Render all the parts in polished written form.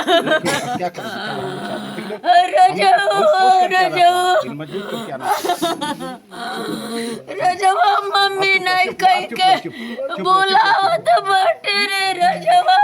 क्या रजवा मम्मी नहीं कह के बोलावत बाटे रे रजवा।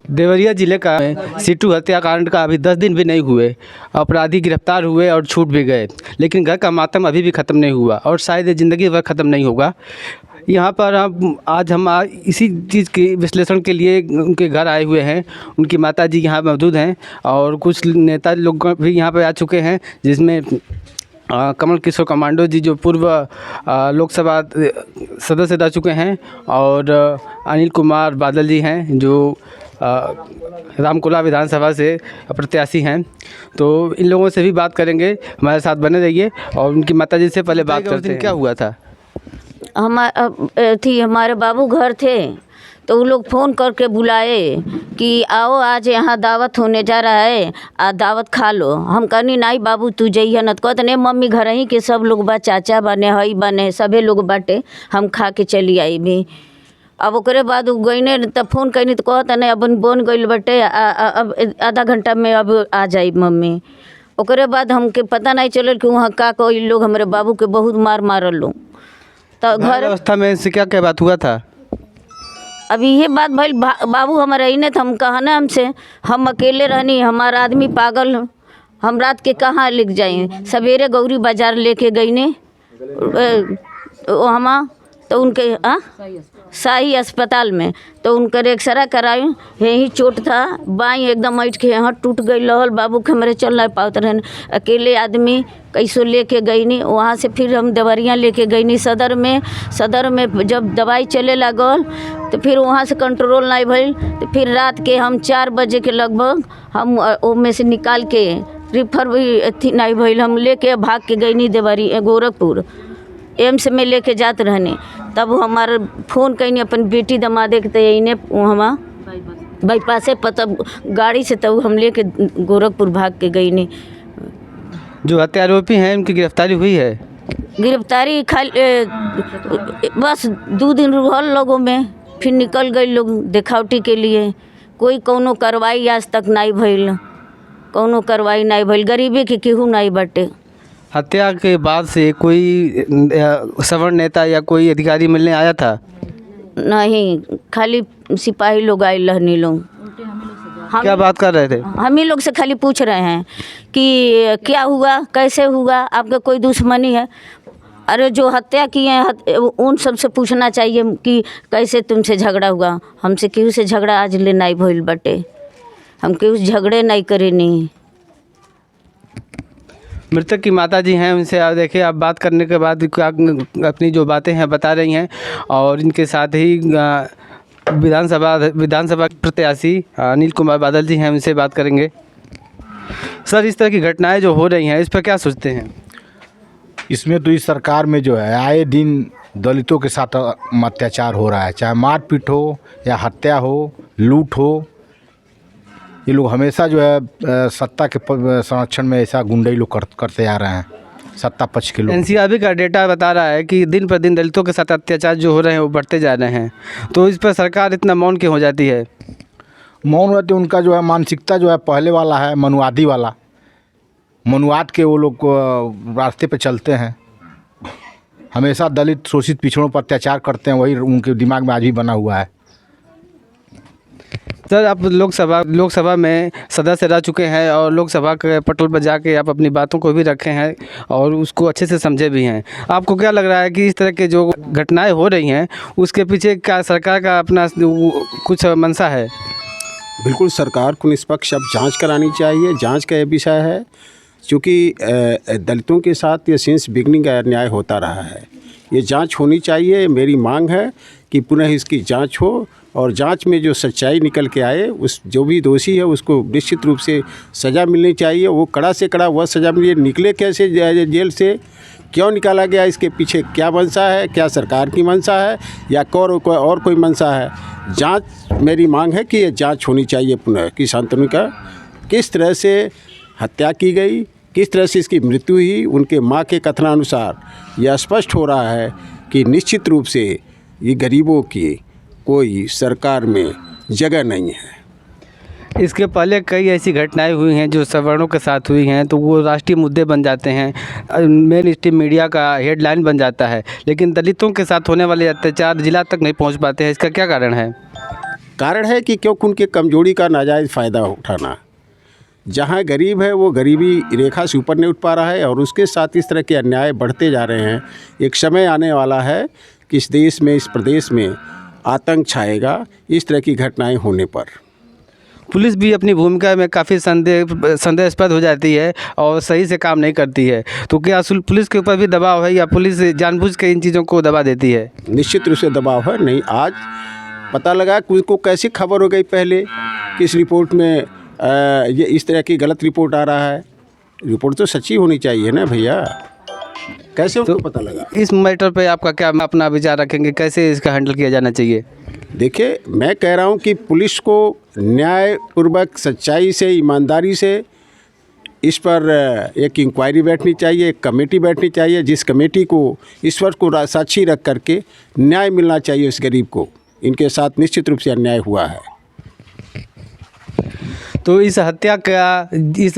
देवरिया जिले का सीटू हत्याकांड का अभी 10 दिन भी नहीं हुए, अपराधी गिरफ्तार हुए और छूट भी गए, लेकिन घर का मातम अभी भी ख़त्म नहीं हुआ और शायद ये ज़िंदगी भर ख़त्म नहीं होगा। यहाँ पर हम इसी चीज़ के विश्लेषण के लिए उनके घर आए हुए हैं। उनकी माताजी यहाँ मौजूद हैं और कुछ नेता लोग भी यहाँ पर आ चुके हैं, जिसमें कमल किशोर कमांडो जी जो पूर्व लोकसभा सदस्य रह चुके हैं और अनिल कुमार बादल जी हैं जो रामकोला विधानसभा से प्रत्याशी हैं। तो इन लोगों से भी बात करेंगे, हमारे साथ बने रहिए। और उनकी माताजी से पहले बात करते हैं, क्या हुआ था? हमारे बाबू घर थे तो वो लोग फ़ोन करके बुलाए कि आओ आज यहाँ दावत होने जा रहा है, दावत खा लो। हम कहनी नहीं बाबू तू जइह न, कहते नहीं मम्मी घर ही के सब लोग बा, चाचा बने हई बने सभी लोग बाटे, हम खा के चली आई भी। अब ओकरे बाद गईने तब फ़ोन कैनी तो कहता नहीं अब बन गई बटे, अब आधा घंटा में अब आ जाई मम्मी। ओकरे बाद हमके पता नहीं चलल कि वहाँ का कोई लोग हमारे बाबू के बहुत मारल लो। तो घर अवस्था में से क्या क्या बात हुआ था? अभी ये बात भाई बाबू हमारे ही ने हम कहना हमसे, हम अकेले रहनी, हमारा आदमी पागल, हम रात के कहाँ लिख जाए। सवेरे गौरी बाजार लेके गई ने हम तो उनके शाही अस्पताल में तो उनका एक्सरा कराई, यही चोट था, बाई एकदम ऐठ के यहाँ टूट गई लहल। बाबू के हमारे चल नहीं पाते रहने, अकेले आदमी कैसो लेके गई नहीं। वहाँ से फिर हम देवरिया लेके गई नहीं सदर में जब दवाई चले लगल तो फिर वहाँ से कंट्रोल नहीं भइल। तो फिर रात के हम 4 बजे के लगभग हम में से निकाल के रिफर भी अथी नहीं भइल, हम लेके भाग के गई नहीं देवरिया गोरखपुर एम्स में लेके जाते रहने। तब हमारे फ़ोन कैनी अपन बेटी दमादे के तयने वहाँ बाईपास पता गाड़ी से, तब हम लेके गोरखपुर भाग के गई नहीं। जो हत्यारोपी हैं उनकी गिरफ्तारी हुई है? गिरफ्तारी खाली बस 2 दिन रहल लोगों में, फिर निकल गई लोग दिखावटी के लिए। कोई कौनो कार्रवाई आज तक नहीं भइल, कौनो कार्रवाई नहीं भइल, गरीबी के केहू नहीं बाटे। हत्या के बाद से कोई सवर्ण नेता या कोई अधिकारी मिलने आया था? नहीं, खाली सिपाही लोग आए रहने लोग। क्या बात कर रहे थे? हम ही लोग से खाली पूछ रहे हैं कि क्या हुआ, कैसे हुआ, आपका कोई दुश्मनी है? अरे जो हत्या किए हैं उन सब से पूछना चाहिए कि कैसे तुमसे झगड़ा हुआ। हमसे केहू से झगड़ा आज ले नहीं भइल बटे, हम केहू से झगड़े नहीं करे नहीं। मृतक की माताजी हैं, उनसे आप देखिए, आप बात करने के बाद अपनी जो बातें हैं बता रही हैं। और इनके साथ ही विधानसभा प्रत्याशी अनिल कुमार बादल जी हैं, उनसे बात करेंगे। सर, इस तरह की घटनाएं जो हो रही हैं इस पर क्या सोचते हैं? इसमें तो इस सरकार में जो है आए दिन दलितों के साथ अत्याचार हो रहा है, चाहे मारपीट हो या हत्या हो, लूट हो। ये लोग हमेशा जो है सत्ता के संरक्षण में ऐसा गुंडई लोग करते आ रहे हैं, सत्ता पक्ष के लोग। एनसीआरबी का डेटा बता रहा है कि दिन पर दिन दलितों के साथ अत्याचार जो हो रहे हैं वो बढ़ते जा रहे हैं, तो इस पर सरकार इतना मौन क्यों हो जाती है? मौन रहते उनका जो है मानसिकता जो है पहले वाला है, मनुवादी वाला, मनुवाद के वो लोग रास्ते पे चलते हैं। हमेशा दलित शोषित पिछड़ों पर अत्याचार करते हैं, वही उनके दिमाग में आज भी बना हुआ है। सर, आप लोकसभा में सदस्य रह चुके हैं और लोकसभा के पटल पर जाके आप अपनी बातों को भी रखे हैं और उसको अच्छे से समझे भी हैं। आपको क्या लग रहा है कि इस तरह के जो घटनाएं हो रही हैं उसके पीछे क्या सरकार का अपना कुछ मंशा है? बिल्कुल, सरकार को निष्पक्ष अब जांच करानी चाहिए। जांच का यह विषय है क्योंकि दलितों के साथ ये सिंस बिगनिंग का अन्याय होता रहा है। ये जांच होनी चाहिए। मेरी मांग है कि पुनः इसकी जांच हो और जांच में जो सच्चाई निकल के आए, उस जो भी दोषी है उसको निश्चित रूप से सज़ा मिलनी चाहिए। वो कड़ा से कड़ा वह सज़ा मिले। निकले कैसे जेल से, क्यों निकाला गया, इसके पीछे क्या मंशा है, क्या सरकार की मंशा है या और कोई मंशा है। जांच, मेरी मांग है कि ये जांच होनी चाहिए पुनः कि शांतनु का किस तरह से हत्या की गई, किस तरह से इसकी मृत्यु हुई, उनके माँ के कथनानुसार यह स्पष्ट हो रहा है कि निश्चित रूप से ये गरीबों की कोई सरकार में जगह नहीं है। इसके पहले कई ऐसी घटनाएं हुई हैं जो सवर्णों के साथ हुई हैं, तो वो राष्ट्रीय मुद्दे बन जाते हैं, मेन स्ट्रीम मीडिया का हेडलाइन बन जाता है, लेकिन दलितों के साथ होने वाले अत्याचार जिला तक नहीं पहुंच पाते हैं। इसका क्या कारण है? कारण है कि क्योंकि उनके कमजोरी का नाजायज़ फ़ायदा उठाना। जहाँ गरीब है वो गरीबी रेखा से ऊपर नहीं उठ पा रहा है और उसके साथ इस तरह के अन्याय बढ़ते जा रहे हैं। एक समय आने वाला है कि इस देश में, इस प्रदेश में आतंक छाएगा इस तरह की घटनाएं होने पर। पुलिस भी अपनी भूमिका में काफ़ी संदेहास्पद हो जाती है और सही से काम नहीं करती है, तो क्या पुलिस के ऊपर भी दबाव है या पुलिस जानबूझ के इन चीज़ों को दबा देती है? निश्चित रूप से दबाव है। नहीं, आज पता लगा कि उसको कैसी खबर हो गई, पहले किस रिपोर्ट में ये इस तरह की गलत रिपोर्ट आ रहा है। रिपोर्ट तो सच्ची होनी चाहिए ना भैया, कैसे उनको पता लगा? इस मैटर पे आपका क्या अपना विचार रखेंगे, कैसे इसका हैंडल किया जाना चाहिए? देखिए, मैं कह रहा हूँ कि पुलिस को न्यायपूर्वक, सच्चाई से, ईमानदारी से इस पर एक इंक्वायरी बैठनी चाहिए, एक कमेटी बैठनी चाहिए, जिस कमेटी को ईश्वर को साक्षी रख करके न्याय मिलना चाहिए उस गरीब को। इनके साथ निश्चित रूप से अन्याय हुआ है। तो इस हत्या का, इस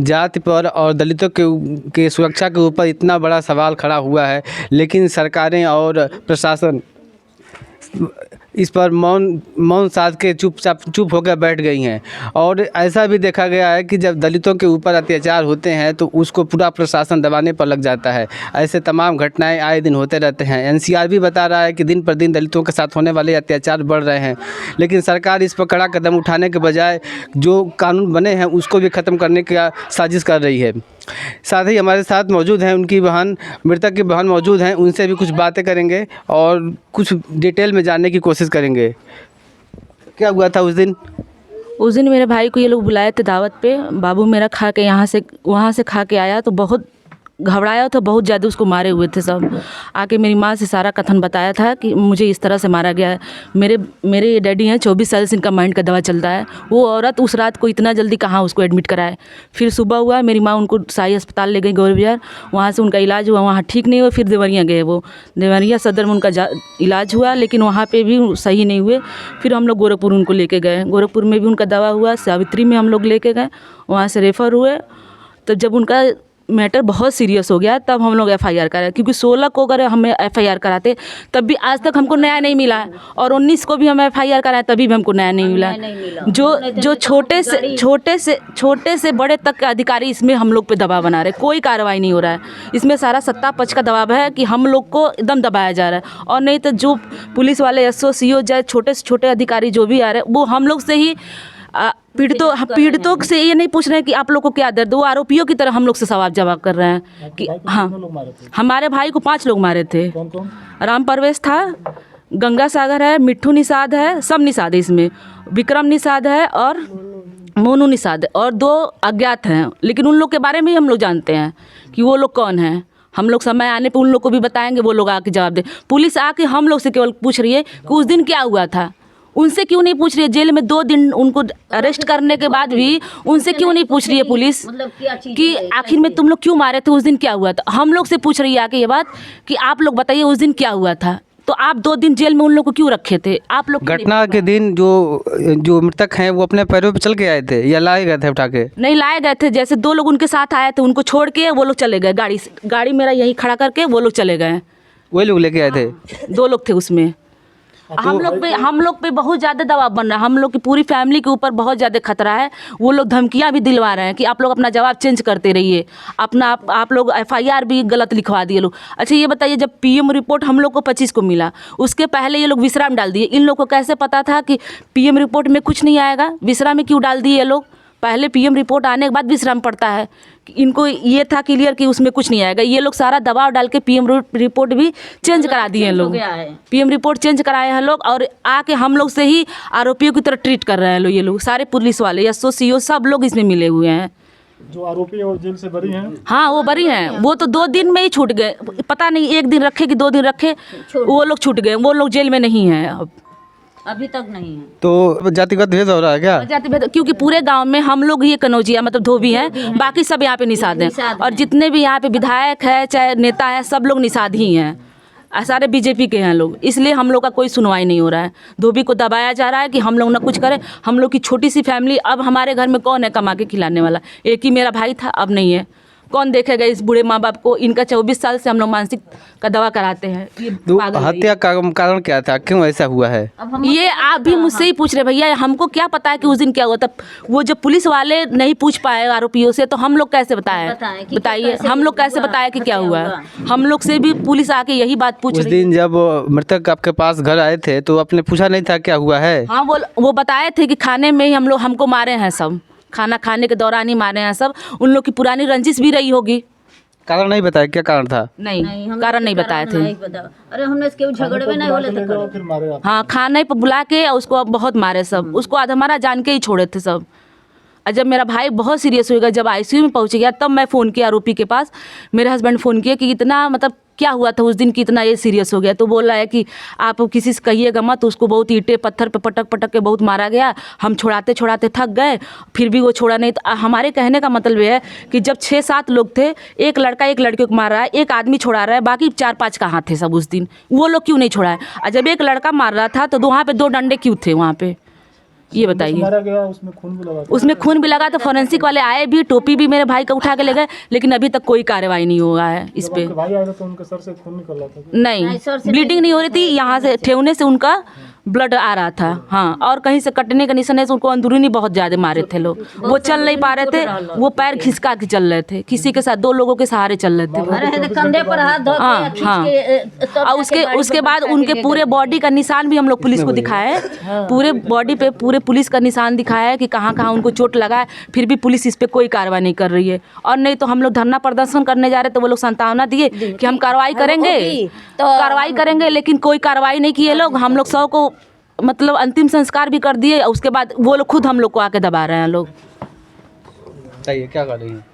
जाति पर और दलितों के सुरक्षा के ऊपर इतना बड़ा सवाल खड़ा हुआ है, लेकिन सरकारें और प्रशासन इस पर मौन साध के चुप होकर बैठ गई हैं। और ऐसा भी देखा गया है कि जब दलितों के ऊपर अत्याचार होते हैं तो उसको पूरा प्रशासन दबाने पर लग जाता है। ऐसे तमाम घटनाएं आए दिन होते रहते हैं। एनसीआर भी बता रहा है कि दिन पर दिन दलितों के साथ होने वाले अत्याचार बढ़ रहे हैं, लेकिन सरकार इस पर कड़ा कदम उठाने के बजाय जो कानून बने हैं उसको भी ख़त्म करने की साजिश कर रही है। साथ ही हमारे साथ मौजूद हैं उनकी बहन, मृतक की बहन मौजूद हैं, उनसे भी कुछ बातें करेंगे और कुछ डिटेल में जानने की कोशिश करेंगे। क्या हुआ था उस दिन? उस दिन मेरे भाई को ये लोग बुलाए थे दावत पे। बाबू मेरा खा के वहाँ से खा के आया तो बहुत घबराया था, बहुत ज़्यादा उसको मारे हुए थे सब। आके मेरी माँ से सारा कथन बताया था कि मुझे इस तरह से मारा गया है। मेरे डैडी हैं, 24 साल से इनका माइंड का दवा चलता है। वो औरत उस रात को इतना जल्दी कहाँ उसको एडमिट कराए। फिर सुबह हुआ, मेरी माँ उनको साई अस्पताल ले गई गौर बाजार, वहाँ से उनका इलाज हुआ, वहाँ ठीक नहीं हुआ। फिर देवरिया गए, वो देवरिया सदर में उनका इलाज हुआ, लेकिन वहाँ पर भी सही नहीं हुए। फिर हम लोग गोरखपुर उनको लेके गए, गोरखपुर में भी उनका दवा हुआ। सावित्री में हम लोग लेके गए, वहाँ से रेफ़र हुए। तो जब उनका मैटर बहुत सीरियस हो गया तब हम लोग एफआईआर कराए, क्योंकि 16 को अगर हम एफआईआर कराते तब भी आज तक हमको न्याय नहीं मिला, और 19 को भी हम एफआईआर कराए तभी भी हमको न्याय नहीं मिला। जो छोटे से बड़े तक के अधिकारी इसमें हम लोग पे दबाव बना रहे, कोई कार्रवाई नहीं हो रहा है। इसमें सारा सत्ता पक्ष का दबाव है कि हम लोग को एकदम दबाया जा रहा है। और नहीं तो जो पुलिस वाले एसओ सीओ चाहे छोटे से छोटे अधिकारी जो भी आ रहे हैं वो हम लोग से ही पीड़ितों से ये नहीं पूछ रहे हैं कि आप लोग को क्या दर्द, वो आरोपियों की तरह हम लोग से सवाल जवाब कर रहे हैं कि हाँ, हमारे भाई को 5 लोग मारे थे। राम परवेश था, गंगा सागर है, मिट्ठू निषाद है, सब निषाद है इसमें, विक्रम निषाद है और मोनू निषाद है, और 2 अज्ञात हैं। लेकिन उन लोग के बारे में ही हम लोग जानते हैं कि वो लोग कौन हैं। हम लोग समय आने पे उन लोग को भी बताएंगे, वो लोग आके जवाब दे। पुलिस आके हम लोग से केवल पूछ रही है कि उस दिन क्या हुआ था, उनसे क्यों नहीं पूछ रही है। जेल में 2 दिन उनको अरेस्ट करने के बाद भी उनसे क्यों नहीं पूछ रही है पुलिस कि आखिर में तुम लोग क्यों मारे थे, उस दिन क्या हुआ था। हम लोग से पूछ रही है आके ये बात कि आप लोग बताइए उस दिन क्या हुआ था। तो आप 2 दिन जेल में उन लोग को क्यों रखे थे? आप लोग घटना के दिन जो मृतक हैं वो अपने पैरों पे चल के आए थे या लाए गए थे उठा के? नहीं लाए गए थे, जैसे 2 लोग उनके साथ आए थे, उनको छोड़ के वो लोग चले गए गाड़ी से। गाड़ी मेरा यहीं खड़ा करके वो लोग चले गए। वही लोग लेके आए थे? 2 लोग थे उसमें। हम लोग पे बहुत ज़्यादा दबाव बन रहा है, हम लोग की पूरी फैमिली के ऊपर बहुत ज़्यादा खतरा है। वो लोग धमकियां भी दिलवा रहे हैं कि आप लोग अपना जवाब चेंज करते रहिए, आप लोग एफआईआर भी गलत लिखवा दिए लोग। अच्छा ये बताइए, जब पीएम रिपोर्ट हम लोग को 25 को मिला, उसके पहले ये लोग विश्राम डाल दिए। इन लोग को कैसे पता था कि पीएम रिपोर्ट में कुछ नहीं आएगा? विश्राम में क्यों डाल दिए ये लोग? पहले पीएम रिपोर्ट आने के बाद विश्राम पड़ता है। इनको ये था क्लियर कि उसमें कुछ नहीं आएगा। ये लोग सारा दबाव डाल के पीएम रिपोर्ट भी चेंज करा दिए हैं लोग। पीएम रिपोर्ट चेंज कराए हैं लोग, और आके हम लोग से ही आरोपियों की तरह ट्रीट कर रहे हैं लोग। ये लोग सारे पुलिस वाले, एसओ सीओ सब लोग इसमें मिले हुए हैं। जो आरोपी और जेल से बरी हैं, हाँ वो बरी हैं। वो तो 2 दिन में ही छूट गए, पता नहीं 1 दिन रखे कि 2 दिन रखे, वो लोग छूट गए। वो लोग जेल में नहीं हैं अब। अभी तक नहीं है। तो जातिगत भेद हो रहा है क्या? जाति भेद, क्योंकि पूरे गांव में हम लोग ही कनौजिया मतलब धोबी हैं, बाकी सब यहाँ पे निषाद हैं। और जितने भी यहाँ पे विधायक है चाहे नेता है सब लोग निषाद ही हैं, सारे बीजेपी के हैं लोग। इसलिए हम लोग का कोई सुनवाई नहीं हो रहा है। धोबी को दबाया जा रहा है कि हम लोग ना कुछ करें। हम लोग की छोटी सी फैमिली, अब हमारे घर में कौन है कमा के खिलाने वाला? एक ही मेरा भाई था, अब नहीं है। कौन देखेगा इस बूढ़े माँ बाप को? इनका 24 साल से हम लोग मानसिक का दवा कराते हैं। ये तो पागल है। हत्या का कारण क्या था, क्यों ऐसा हुआ है? ये आप भी मुझसे ही पूछ रहे भैया, हमको क्या पता है कि उस दिन क्या हुआ था? वो जब पुलिस वाले नहीं पूछ पाए आरोपियों से, तो हम लोग कैसे बताएं? बताइए, हम लोग कैसे बताएं कि क्या हुआ है? हम लोग से भी पुलिस आके यही बात पूछ उस रही है। दिन जब मृतक आपके पास घर आए थे तो आपने पूछा नहीं था क्या हुआ है? हाँ, वो बताए थे कि खाने में ही हमको मारे हैं सब, खाना खाने के दौरान ही मारे हैं सब। उन लोग की पुरानी रंजिश भी रही होगी। कारण नहीं बताया क्या कारण था? नहीं, कारण नहीं बताए थे। अरे हमने इसके झगड़े में नहीं बोले थे। फिर मारे आप? हाँ, खाने पर बुला के उसको बहुत मारे सब। उसको आधमरा जान के ही छोड़े थे सब। और जब मेरा भाई बहुत सीरियस हो गया, जब आईसीयू में पहुंच गया, तब मैं फ़ोन किया आरोपी के पास। मेरे हस्बैंड फ़ोन किए कि इतना मतलब क्या हुआ था उस दिन कि इतना ये सीरियस हो गया? तो बोल रहा है कि आप किसी से कहिएगा मत, उसको बहुत ईंटें पत्थर पे पटक पटक के बहुत मारा गया। हम छुड़ाते छुड़ाते थक गए, फिर भी वो छोड़ा नहीं। तो हमारे कहने का मतलब ये है कि जब 6-7 लोग थे, एक लड़का एक लड़के को मार रहा है, एक आदमी छोड़ा रहा है, बाकी 4-5 कहाँ थे सब उस दिन? वो लोग क्यों नहीं छोड़ा है? और जब एक लड़का मार रहा था तो वहाँ पे 2 डंडे क्यों थे वहाँ पे? ये बताइए। मारा गया, उसमें खून भी लगा था। उसमें खून भी लगा, तो फॉरेंसिक वाले आए भी, टोपी भी मेरे भाई का उठा के ले गए, लेकिन अभी तक कोई कार्रवाई नहीं हुआ है इस पे। आपके भाई आए थे तो उनके सर से खून निकल रहा था। नहीं, ब्लीडिंग नहीं हो रही थी, यहाँ से ठेवने से उनका ब्लड आ रहा था। हाँ, और कहीं से कटने का निशान है, उनको अंदरूनी बहुत ज़्यादा मारे थे लोग। वो चल नहीं पा रहे थे, वो पैर खिसका के चल रहे थे, किसी के साथ 2 लोगों के सहारे चल रहे थे वो। अरे कंधे पर हाथ धो हाँ, के हाँ। खींच के, तब और उसके बाद उनके पूरे बॉडी का निशान भी हम लोग पुलिस को दिखाए हैं। पूरे बॉडी पे पूरे पुलिस का निशान दिखाया है कि कहाँ कहाँ उनको चोट लगा है। फिर भी पुलिस इस पे कोई कार्रवाई नहीं कर रही है। और नहीं तो हम लोग धरना प्रदर्शन करने जा रहे, तो वो लोग सांत्वना दिए कि हम कार्रवाई करेंगे, तो कार्रवाई करेंगे, लेकिन कोई कार्रवाई नहीं किए लोग। हम लोग 100 को मतलब अंतिम संस्कार भी कर दिए, उसके बाद वो लोग खुद हम लोग को आके दबा रहे हैं लोग। बताइए क्या कर रही हैं?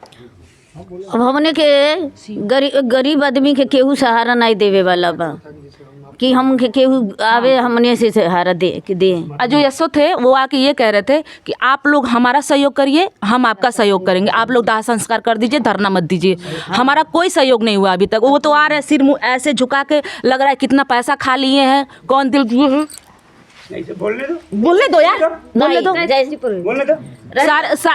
अब हमने के गरीब आदमी के केहू सहारा नहीं देवे वाला बा कि हम के केहू आवे हमने से सहारा दे। और जो यशो थे वो आके ये कह रहे थे कि आप लोग हमारा सहयोग करिए, हम आपका सहयोग करेंगे। आप लोग दाह संस्कार कर दीजिए, धरना मत दीजिए। हमारा कोई सहयोग नहीं हुआ अभी तक। वो तो आ रहे सिर मुँह ऐसे झुका के, लग रहा है कितना पैसा खा लिए हैं, कौन दिल दिए हैं। बोलने दो यार, बोलने दो।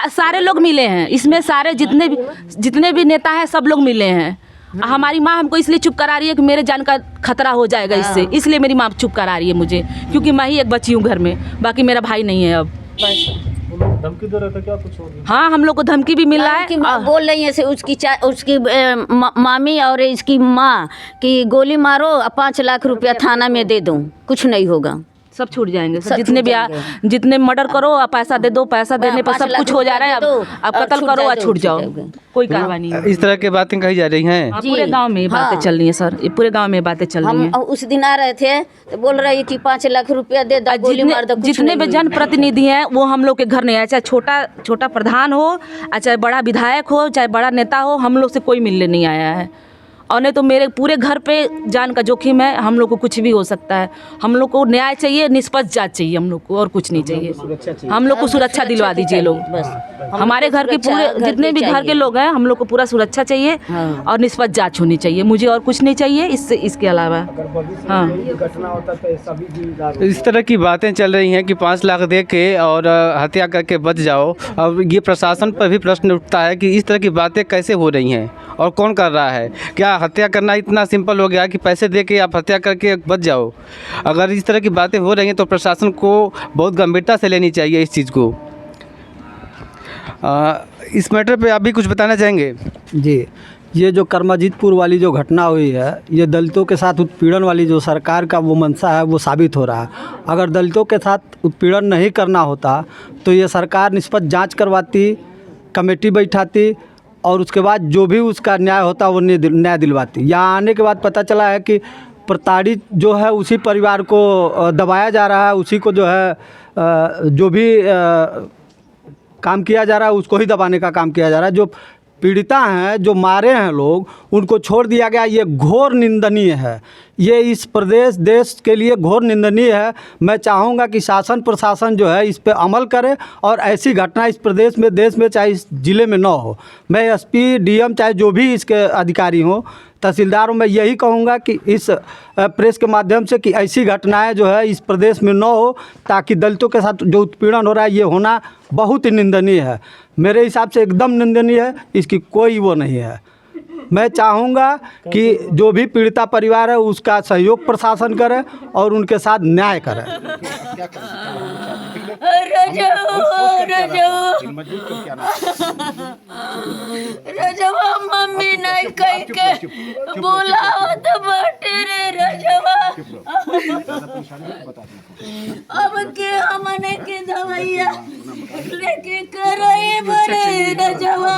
सारे लोग मिले हैं इसमें, सारे जितने भी नेता हैं सब लोग मिले हैं। हमारी माँ हमको इसलिए चुप करा रही है कि मेरे जान का खतरा हो जाएगा इससे, इसलिए मेरी माँ चुप करा रही है मुझे, क्योंकि मैं ही एक बची हूँ घर में, बाकी मेरा भाई नहीं है अब। वो लोग धमकी दे रहे थे क्या कुछ और? हाँ, हम लोग को धमकी भी मिल रहा है। कि बोल रही है से उसकी मामी और इसकी माँ कि गोली मारो, 5 लाख रुपया थाना में दे दूँ, कुछ नहीं होगा, सब छूट जाएंगे। सब जितने भी छूट जाएंगे। जितने मर्डर करो, पैसा दे दो, पैसा देने पर 5 सब लाख कुछ हो जा रहा है। रुपया अब दो, कत्ल छूट करो और जाएगा, छूट जाओ, जाएगा। कोई कार्रवाई नहीं है। इस तरह की बातें कही जा रही हैं। हाँ, पूरे गांव में ये बातें हाँ। चल रही हैं सर, ये पूरे गांव में ये बातें चल रही हम हैं। उस दिन आ रहे थे तो बोल रही कि 5 लाख रुपया दे दो, गोली मार दो, कुछ जितने भी नहीं जनप्रतिनिधि हैं वो हम लोग के घर नहीं आए, चाहे छोटा प्रधान हो, चाहे बड़ा विधायक हो, चाहे बड़ा नेता हो, हम लोग से कोई मिलने नहीं आया है। और नहीं तो मेरे पूरे घर पे जान का जोखिम है, हम लोग को कुछ भी हो सकता है। हम लोग को न्याय चाहिए, निष्पक्ष जांच चाहिए हम लोग को, और कुछ नहीं चाहिए। हम लोग को सुरक्षा दिलवा दीजिए लोग, बस। हमारे घर के पूरे जितने भी घर के लोग हैं, हम लोग को पूरा सुरक्षा चाहिए और निष्पक्ष जांच होनी चाहिए। मुझे और कुछ नहीं चाहिए इसके अलावा। हाँ, इस तरह की बातें चल रही हैं कि 5 लाख दे के और हत्या करके बच जाओ। अब ये प्रशासन पर भी प्रश्न उठता है कि इस तरह की बातें कैसे हो रही हैं और कौन कर रहा है? क्या हत्या करना इतना सिंपल हो गया कि पैसे दे के आप हत्या करके बच जाओ? अगर इस तरह की बातें हो रही हैं तो प्रशासन को बहुत गंभीरता से लेनी चाहिए इस चीज़ को। इस मैटर पे आप भी कुछ बताना चाहेंगे? जी, ये जो कर्मजीतपुर वाली जो घटना हुई है, ये दलितों के साथ उत्पीड़न वाली जो सरकार का वो मंशा है वो साबित हो रहा है। अगर दलितों के साथ उत्पीड़न नहीं करना होता तो ये सरकार निष्पक्ष जांच करवाती, कमेटी बैठाती और उसके बाद जो भी उसका न्याय होता वो न्याय दिलवाती। यहाँ आने के बाद पता चला है कि प्रताड़ित जो है उसी परिवार को दबाया जा रहा है, उसी को जो है जो भी काम किया जा रहा है उसको ही दबाने का काम किया जा रहा है। जो पीड़िता हैं, जो मारे हैं लोग, उनको छोड़ दिया गया, ये घोर निंदनीय है। ये इस प्रदेश देश के लिए घोर निंदनीय है। मैं चाहूँगा कि शासन प्रशासन जो है इस पे अमल करे और ऐसी घटना इस प्रदेश में, देश में, चाहे इस ज़िले में न हो। मैं एसपी डीएम चाहे जो भी इसके अधिकारी हों, तहसीलदारों, मैं यही कहूँगा कि इस प्रेस के माध्यम से कि ऐसी घटनाएं जो है इस प्रदेश में न हो, ताकि दलितों के साथ जो उत्पीड़न हो रहा है ये होना बहुत ही निंदनीय है। मेरे हिसाब से एकदम निंदनीय है, इसकी कोई वो नहीं है। मैं चाहूँगा कि जो भी पीड़िता परिवार है उसका सहयोग प्रशासन करे और उनके साथ न्याय करे। रजवा मम्मी नहीं कह के बोलावत बाटे रे रजवा। अब के हमने के दवाइया लेके करई बरे रजवा।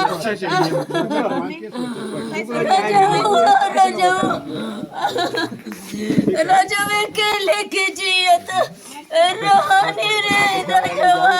रजवे के लेके जियत रहनी रे रजवा।